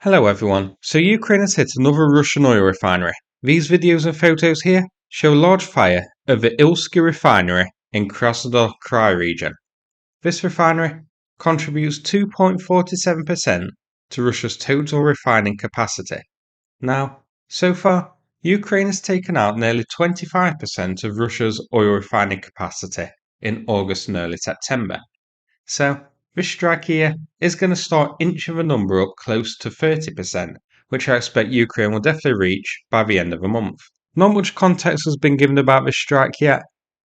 Hello everyone, so Ukraine has hit another Russian oil refinery. These videos and photos here show a large fire at the Ilsky Refinery in Krasnodar region. This refinery contributes 2.47% to Russia's total refining capacity. Now, so far, Ukraine has taken out nearly 25% of Russia's oil refining capacity in August and early September. So, this strike here is going to start inching the number up close to 30%, which I expect Ukraine will definitely reach by the end of the month. Not much context has been given about this strike yet,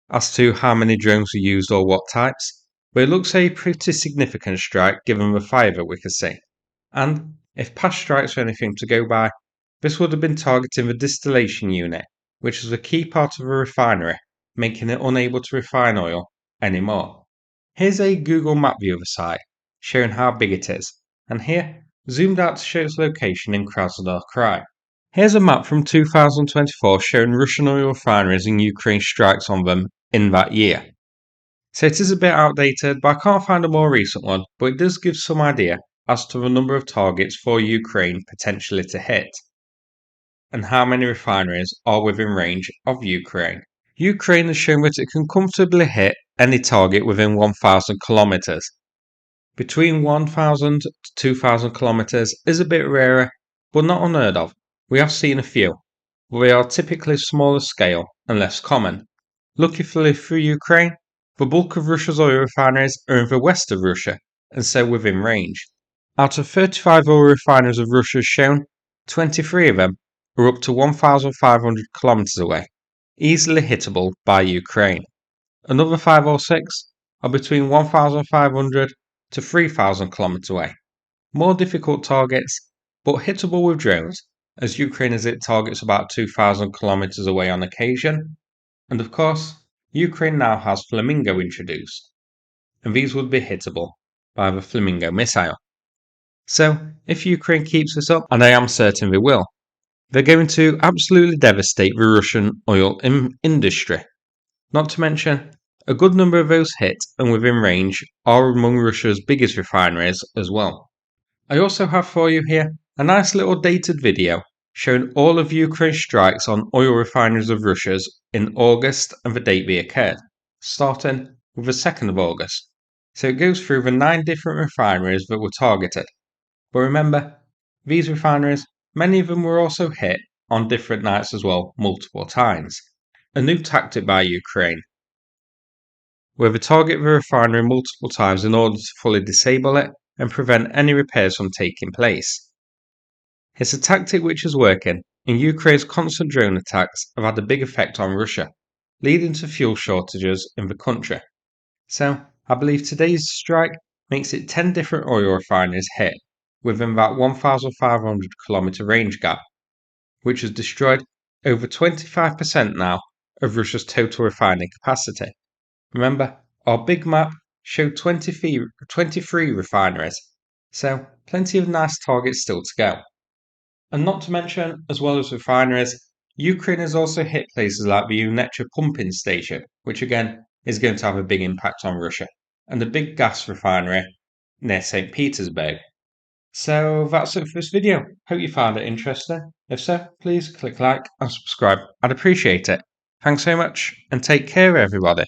as to how many drones were used or what types, but it looks a pretty significant strike given the fire that we can see. And if past strikes are anything to go by, this would have been targeting the distillation unit, which is a key part of a refinery, making it unable to refine oil anymore. Here's a Google map view of the site, showing how big it is, and here, zoomed out to show its location in Krasnodar Krai. Here's a map from 2024 showing Russian oil refineries and Ukraine strikes on them in that year. So it is a bit outdated, but I can't find a more recent one, but it does give some idea as to the number of targets for Ukraine potentially to hit, and how many refineries are within range of Ukraine. Ukraine has shown that it can comfortably hit any target within 1,000 kilometers. Between 1,000 to 2,000 kilometers is a bit rarer, but not unheard of. We have seen a few, but they are typically smaller scale and less common. Luckily for Ukraine, the bulk of Russia's oil refineries are in the west of Russia, and so within range. Out of 35 oil refineries of Russia shown, 23 of them are up to 1,500 kilometers away, easily hittable by Ukraine. Another 5 or 6 are between 1,500 to 3,000 kilometers away. More difficult targets, but hittable with drones, as Ukraine has hit targets about 2,000 kilometers away on occasion. And of course, Ukraine now has Flamingo introduced, and these would be hittable by the Flamingo missile. So, if Ukraine keeps this up, and I am certain they will, they're going to absolutely devastate the Russian oil industry. Not to mention, a good number of those hit and within range are among Russia's biggest refineries as well. I also have for you here a nice little dated video showing all of Ukraine's strikes on oil refineries of Russia's in August and the date they occurred, starting with the 2nd of August. So it goes through the 9 different refineries that were targeted. But remember, these refineries, many of them were also hit on different nights as well, multiple times. A new tactic by Ukraine, where they target the refinery multiple times in order to fully disable it and prevent any repairs from taking place. It's a tactic which is working, and Ukraine's constant drone attacks have had a big effect on Russia, leading to fuel shortages in the country. So, I believe today's strike makes it 10 different oil refineries hit within that 1,500 kilometer range gap, which has destroyed over 25% now of Russia's total refining capacity. Remember, our big map showed 23 refineries, so plenty of nice targets still to go. And not to mention, as well as refineries, Ukraine has also hit places like the Unetcha pumping station, which again is going to have a big impact on Russia, and the big gas refinery near St. Petersburg. So that's it for this video. Hope you found it interesting. If so, please click like and subscribe. I'd appreciate it. Thanks so much, and take care everybody.